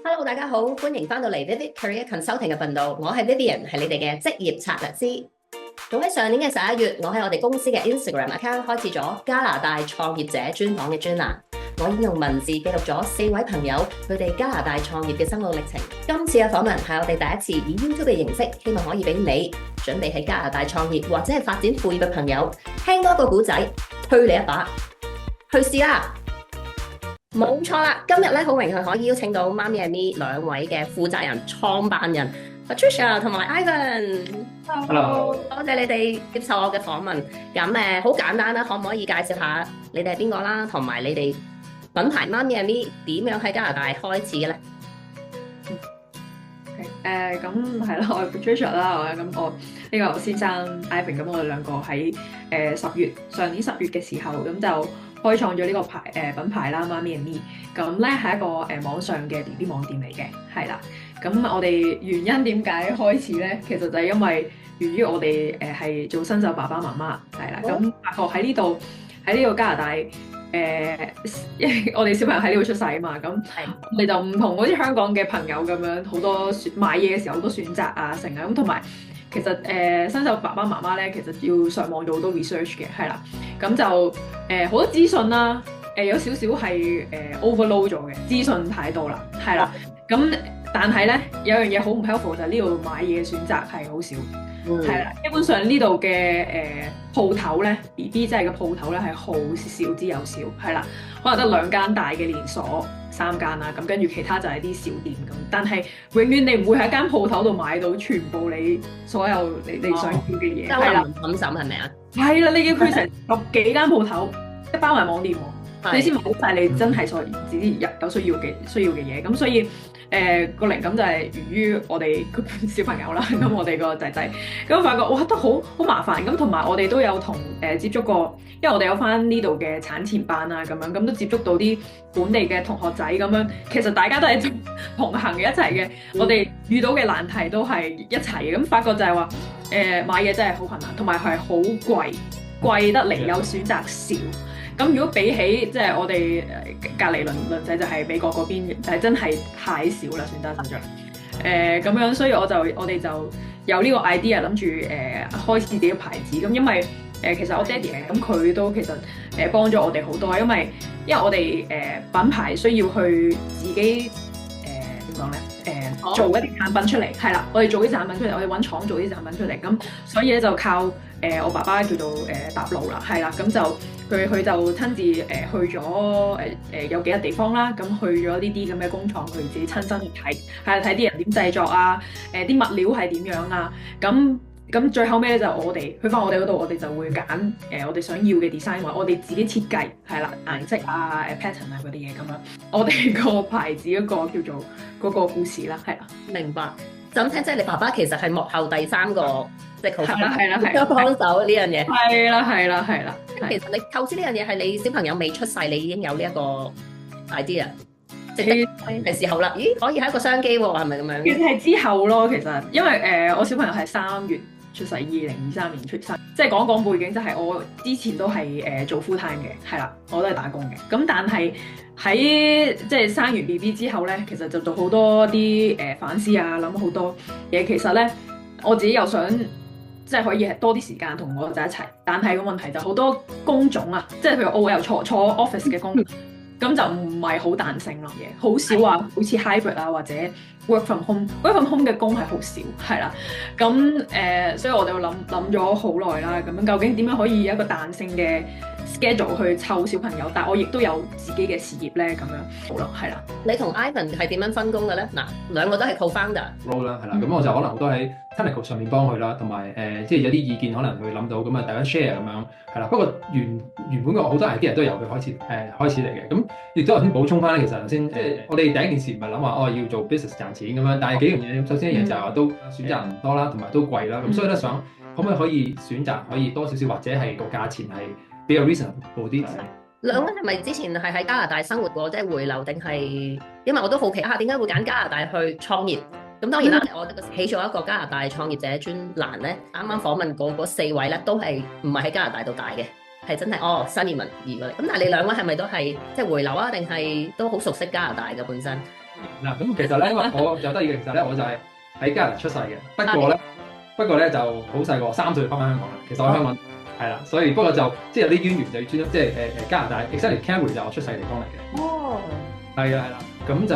Hello，大家好，歡迎翻到嚟 Vivid Career Consulting 嘅頻道，我係 Vivian，係你哋嘅職業策略師。早喺上年嘅11月，我喺我哋公司嘅 Instagram account 開始咗加拿大創業者專訪嘅專欄。我已經用文字記錄咗4位朋友佢哋加拿大創業嘅心路歷程。今次嘅訪問係我哋第一次以 YouTube 嘅形式，希望可以俾你準備喺加拿大創業或者係發展副業嘅朋友聽多個故仔，推你一把，去試啦！冇錯啦，今日咧好榮幸可以邀請到媽咪 and me 兩位嘅負責人、創辦人 Patricia 同埋 Ivan。Hello，多謝你哋接受我嘅訪問。咁好簡單啦，可唔可以介紹下你哋係邊個啦，同埋你哋品牌媽咪 and me 點樣喺加拿大開始嘅咧？咁係啦，我係 Patricia 啦，咁我呢個先生 Ivan，咁我哋兩個喺上年十月嘅時候，咁就開創咗呢個品牌啦，媽咪 and me。咁咧係一個網上嘅 BB 網店嚟嘅，係啦。咁我哋原因點解開始咧？其實就係因為源於我哋係做新手爸爸媽媽，係啦。咁發覺喺呢度加拿大。因為我哋小朋友喺呢度出世啊嘛，咁我哋就唔同好似香港嘅朋友咁樣，好多買嘢嘅時候好多選擇啊，成啊咁，同埋其實新手爸爸媽媽咧，其實要上網做好多 research 嘅，係啦，咁就好多資訊啦，有少少係overload 咗嘅資訊太多啦，係啦，咁但係咧有樣嘢好唔 helpful 就係呢度買嘢嘅選擇係好少。係啦，基本上呢度嘅鋪頭咧 ，BB 即係嘅鋪頭咧係好少之又少，係啦，可能得2間大嘅連鎖，3間啦，咁跟住其他就係啲小店咁。但係永遠你唔會喺間鋪頭度買到全部你所有你想要嘅嘢，係啦，諗審係咪啊？係啦，你要佢成10幾間鋪頭，即包埋網店喎，你先買晒你真係自己有需要嘅嘢，咁所以。個靈感就係源於我哋小朋友啦，咁我哋個仔仔，咁發覺哇都好麻煩，咁同埋我哋都有同接觸過，因為我哋有返呢度嘅產前班啊，咁樣咁都接觸到啲本地嘅同學仔咁樣，其實大家都係同行嘅一齊嘅，我哋遇到嘅難題都係一齊嘅，咁發覺就係話買嘢真係好困難，同埋係好貴得嚟又選擇少。咁如果比起即係我哋隔離鄰仔就係美國嗰邊，就係真係太少啦，選擇實在咁樣，所以我哋就有呢個 idea 諗住開始自己嘅牌子。咁因為其實我爹哋咁佢都其實幫咗我哋好多，因為我哋品牌需要去自己點講咧做一啲產品出嚟，係啦，我哋做啲產品出嚟，我哋揾廠做啲產品出嚟，咁所以咧就靠我爸爸叫做搭路啦，係啦，咁就。佢就親自去咗有幾個地方啦，咁去咗呢啲咁嘅工廠，佢自己親身去睇，係睇啲人點製作啊，啲物料係點樣啊，咁最後尾咧就我哋去翻我哋嗰度，我哋就會揀我哋想要嘅 design，或我哋自己設計，係啦，顏色啊、pattern 啊嗰啲嘢咁樣，我哋個牌子嗰個叫做嗰個故事啦，係啦，明白。就咁聽，即係你爸爸其實係幕後第3個，即係係啦，幫手呢樣嘢。係啦。其實你構思呢樣嘢係你小朋友未出世，你已經有呢一個 idea，即係時候啦。咦，可以係一個商機喎，係咪咁樣？其實係之後咯，其實因為我小朋友係3月出世，2023年出世。即係講背景，就係我之前都係做 full time 嘅，係啦，我都係打工嘅。咁但係喺即係生完 BB 之後咧，其實就做好多啲反思啊，諗好多嘢。其實咧，我自己又想即係可以係多啲時間同我仔一齊，但係個問題就好多工種啊，即係譬如我又坐 office 嘅工，咁就唔係好彈性咯，嘢好少話，好似 hybrid 啊或者 work from home 嘅工係好少，係啦。咁所以我哋諗咗好耐啦。咁樣究竟點樣可以有一個彈性嘅 schedule 去湊小朋友，但我亦都有自己嘅事業咧，咁樣好咯，係啦。你同 Ivan 係點樣分工嘅咧？嗱，兩個都係 co-founder role 啦，係啦，咁我就可能好多喺 technical 上面幫佢啦，同埋即係有啲意見可能會諗到，咁啊大家 share 咁樣係啦。不過原本個好多 idea 都由佢開始嚟嘅，咁亦都頭先補充翻咧，其實頭先即係我哋第一件事唔係諗話要做 business 賺錢咁樣，但係幾樣嘢，首先一樣就係話都選擇唔多啦，同埋都貴啦，咁所以咧想可唔可以選擇可以多少少，或者係個價錢係比較 reasonable 啲。兩位係咪之前係喺加拿大生活過，即係回流定係？因為我都好奇點解會揀加拿大去創業？咁當然啦，我起咗一個加拿大創業者專欄咧，啱啱訪問過嗰4位咧，都係唔係喺加拿大度大嘅，係真係新移民移過嚟。咁但係你兩位係咪都係即係回流啊？定係都好熟悉加拿大嘅本身？嗱，咁其實咧，因為我有得意嘅，其實咧我就係喺加拿大出世嘅，不過咧就好細個，3歲翻返香港啦。其實我喺香港係啦，所以不過就即係有啲淵源就要專即係加拿大 exactly Calgary 就我出世嘅地方嚟嘅。哦，係啦，咁就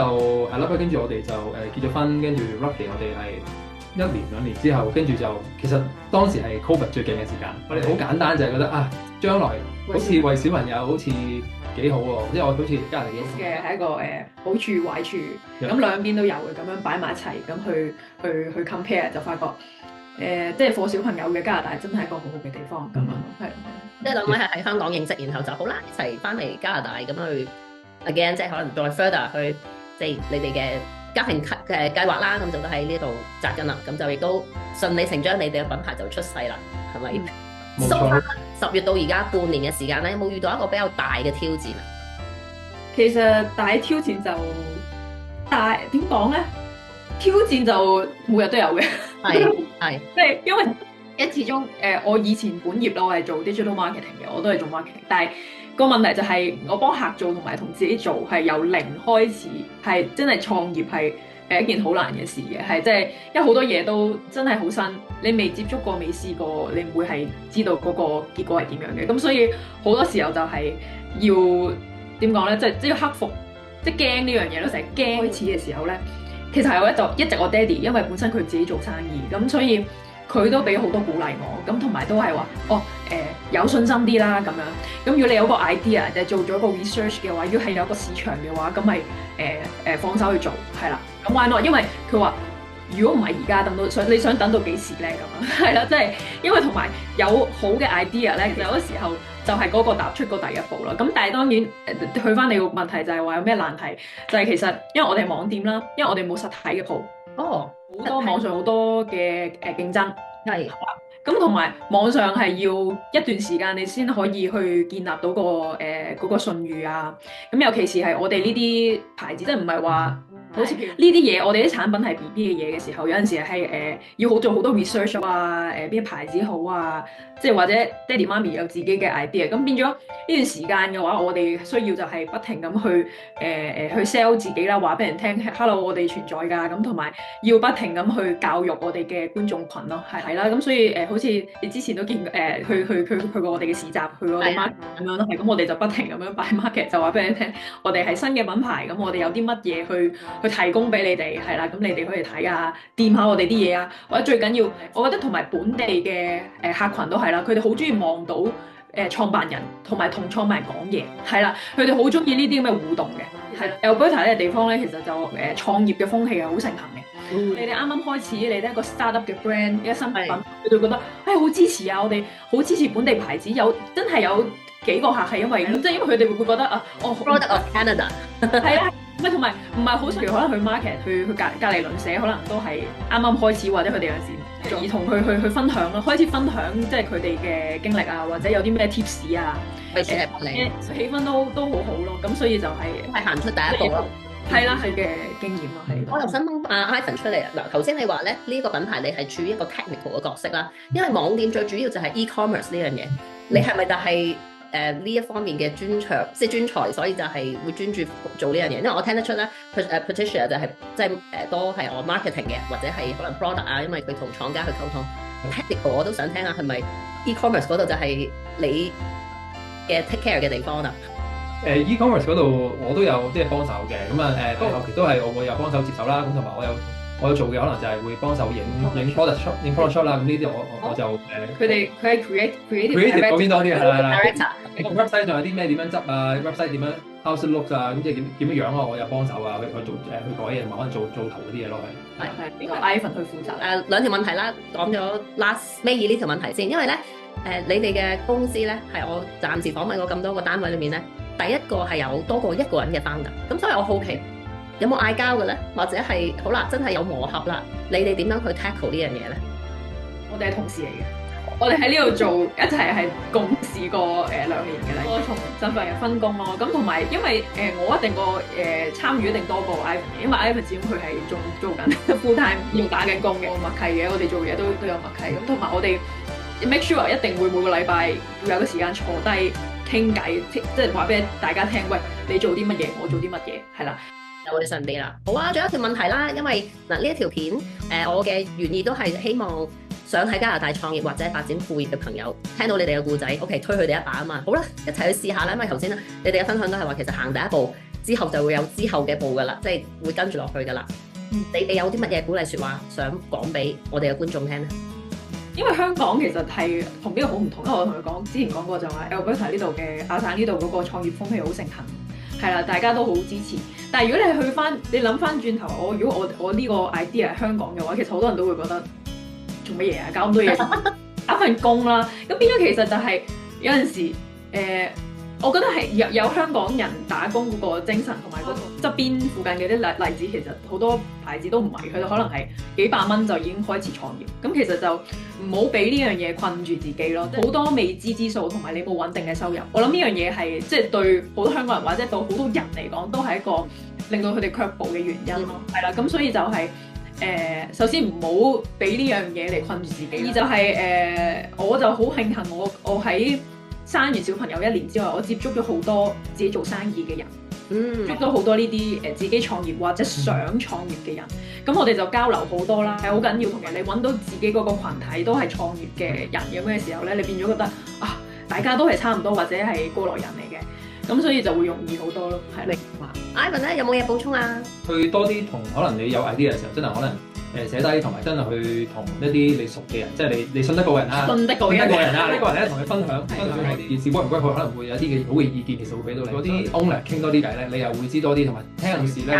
係啦，跟住我哋就結咗婚，跟住 Lucky 我哋係1年2年之後，跟住就其實當時係 Covid 最勁嘅時間，我哋好簡單就係覺得啊，將來好似為小朋友好似幾好喎，即係我好似加拿大嘅係一個好處壞處，咁兩邊都有嘅，咁樣擺埋一齊，咁去 compare 就發覺即係for小朋友嘅加拿大真係一個好好嘅地方咁樣咯，係。即係兩位係喺香港認識，然後就好啦，一齊翻嚟加拿大咁去 again，即係可能再 further 去即係你哋嘅家庭嘅計劃啦，咁就都喺呢度扎根啦，咁就亦都順理成章，你哋嘅品牌就出世啦，係咪？冇錯。10月到而家半年嘅時間咧，有冇遇到一個比較大嘅挑戰啊？其實大挑戰就大點講咧？挑戰就每日都有嘅，係即係因為始終我以前本業咯，我係做 digital marketing 嘅，我都係做 marketing，但係個問題就係我幫客做同埋同自己做係由零開始，係真係創業係一件好難嘅事嘅，係即係因為好多嘢都真係好新，你未接觸過、未試過，你唔會係知道嗰個結果係點樣嘅，咁所以好多時候就係要點講咧，即係要克服，即係驚呢樣嘢咯，成日驚。開始嘅時候咧，其實係我一直我爹哋，因為本身佢自己做生意，咁所以佢都俾好多鼓勵我，咁同埋都係話有信心啲啦咁樣。咁如果你有個 idea，就做咗個 research 嘅話，如果係有個市場嘅話，咁咪放手去做，係啦。咁 why not？因為佢話如果唔係而家等到你想等到幾時咧咁樣？係啦，即係因為同埋有好嘅 idea 咧，其實有啲時候就係嗰個踏出個第一步啦。咁但係當然去翻你個問題就係話有咩難題？就係其實因為我哋係網店啦，因為我哋冇實體嘅鋪，好多網上好多嘅競爭係。咁同埋網上係要一段時間你先可以去建立到嗰個信譽啊。咁尤其是係我哋呢啲牌子，即係唔係話好似呢啲嘢，我哋啲產品係 BB 嘅嘢嘅時候，有陣時係要做好多 research 啊，邊牌子好啊，即係或者爹哋媽咪有自己嘅 idea，咁變咗呢段時間嘅話，我哋需要就係不停咁去 sell 自己啦，話俾人聽 ，hello 我哋存在㗎，咁同埋要不停咁去教育我哋嘅觀眾群咯，係啦，咁所以好似你之前都見去過我哋嘅市集，去過我哋 market 咁樣咯，係咁我哋就不停咁樣擺 market，就話俾你聽，我哋係新嘅品牌，咁我哋有啲乜嘢去提供俾你哋，係啦，咁你哋可以睇下，掂下我哋啲嘢啊，或者最緊要，我覺得同埋本地嘅客群都係啦，佢哋好中意望到創辦人同埋同創辦人講嘢，係啦，佢哋好中意呢啲咁嘅互動嘅，係啦。Alberta 呢個地方咧，其實就創業嘅風氣係好盛行嘅。你哋啱啱開始，你哋一個 startup 嘅 brand 一個新品，佢就覺得好支持啊！我哋好支持本地牌子，真係有幾個客係因為即係因為佢哋會覺得Product of Canada 係啊。同埋唔係好常，可能去 market 去隔離鄰舍，可能都係啱啱開始，或者佢哋有時兒童去分享咯，開始分享即係佢哋嘅經歷啊，或者有啲咩 tips 啊，氣氛都好好咯。咁所以就係行出第一步咯。係啦，係嘅經驗咯。係。我又想問阿 Ivan 出嚟啊！嗱，頭先你話咧呢個品牌你係處於一個 technical 嘅角色啦，因為網店最主要就係 e-commerce 呢樣嘢，你係咪就係？呢一方面嘅專長，即係專才，所以就係會專注做呢樣嘢。因為我聽得出咧，Patricia 就係即係多係我 marketing 嘅，或者係可能 product 啊，因為佢同廠家去溝通。Technical 我都想聽下係咪 e-commerce 嗰度就係你嘅 take care 嘅地方啊？e-commerce 嗰度我都有即係幫手嘅，咁後期都係我會有幫手接手啦，咁同埋我有做嘅可能就係會幫手影 product shot 啦，咁呢啲我就佢係 creative 嗰邊多啲係啦。director。website 仲有啲咩點樣執啊 ？website 點樣 how to look 啊？咁即係點樣啊？我有幫手啊，去做去改嘢，可能做圖嗰啲嘢咯，係。呢個 Ivan 去負責。兩條問題啦，講咗 last 尾二呢條問題先，因為咧你哋嘅公司咧係我暫時訪問過咁多個單位裏面咧，第一個係有多過一個人嘅 founder，咁所以我好奇有冇嗌交嘅咧，或者係好啦，真係有磨合啦，你哋點樣去 tackle 呢樣嘢咧？我哋係同事嚟嘅。我哋喺呢度做一齊係共事過2年嘅啦，多重身份嘅分工咯。咁同埋因為我一定參與一定多過 Ivan 嘅，因為 Ivan 始終佢係仲做緊 full time 要打緊工嘅，默契嘅。我哋做嘢都有默契。咁同埋我哋 make sure 一定會每個禮拜要有個時間坐低傾偈，即係話俾大家聽，喂，你做啲乜嘢，我做啲乜嘢，係啦。有你順便啦。好啊，仲有一條問題啦，因為嗱呢一條片我嘅原意都係希望想喺加拿大創業或者發展副業嘅朋友聽到你哋嘅故仔 ，OK 推佢哋一把啊嘛。好啦，一齊去試下啦，因為頭先咧你哋嘅分享都係話其實行第一步之後就會有之後嘅步噶啦，即係會跟住落去噶啦。你哋有啲乜嘢鼓勵説話想講俾我哋嘅觀眾聽咧？因為香港其實係同呢個好唔同，因為我同佢講之前講過就話 Alberta 呢度嘅亞省呢度嗰個創業風氣好盛行，係啦，大家都好支持。但係如果你去翻，你諗翻轉頭，如果我呢個 idea 係香港嘅話，其實好多人都會覺得做乜嘢啊，搞咁多嘢，打份工啦。咁變咗其實就係有陣時我覺得係有香港人打工嗰個精神同埋嗰個側邊附近嘅啲例子，其實好多牌子都唔係，佢哋可能係幾百蚊就已經開始創業。咁其實就唔好俾呢樣嘢困住自己咯。好多未知之數同埋你冇穩定嘅收入，我諗呢樣嘢係即係對好多香港人或者對好多人嚟講都係一個令到佢哋卻步嘅原因咯。係啦，咁所以就係首先唔好俾呢樣嘢嚟困住自己。二就係我就好慶幸我喺生完小朋友1年之外，我接觸咗好多自己做生意嘅人，接觸到好多呢啲自己創業或者想創業嘅人，咁我哋就交流好多啦，係好緊要。同埋你揾到自己嗰個羣體都係創業嘅人咁嘅時候咧，你變咗覺得啊，大家都係差唔多或者係過來人嚟嘅，咁所以就會容易好多咯。係明白。Ivan 咧有冇嘢補充啊？去多啲同可能你有 idea 嘅時候，真係可能。寫低同埋真係去同一啲你熟嘅人，即係你信得過人啦，信得過人啦，呢個人咧同佢分享件事歸唔歸佢，可能會有啲嘅好嘅意見，其實會俾到你。嗰啲 owner 傾多啲偈咧，你又會知多啲，同埋聽故事咧，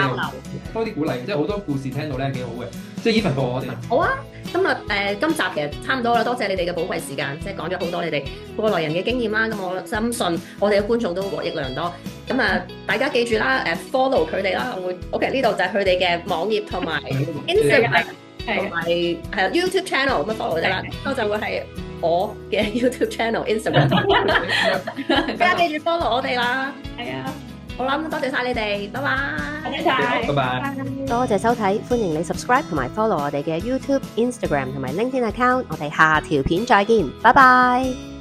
多啲鼓勵，即係好多故事聽到咧幾好嘅，即係 even 過我哋。好啊，今集其實差唔多啦，多謝你哋嘅寶貴時間，即係講咗好多你哋過來人嘅經驗啦。咁我深信我哋嘅觀眾都獲益良多。咁大家記住啦，follow 佢哋啦。OK 呢度就係佢哋嘅網頁同埋 Instagram 同埋YouTube channel 咁 follow 佢哋啦。都就會係我嘅 YouTube channel、Instagram。大家記住 follow 我哋啦。係啊，好啦，多謝晒你哋，拜拜。多謝晒，拜拜。多謝收睇，歡迎你 subscribe 同埋 follow 我哋嘅 YouTube、Instagram 同埋 LinkedIn account。我哋下條片再見，拜拜。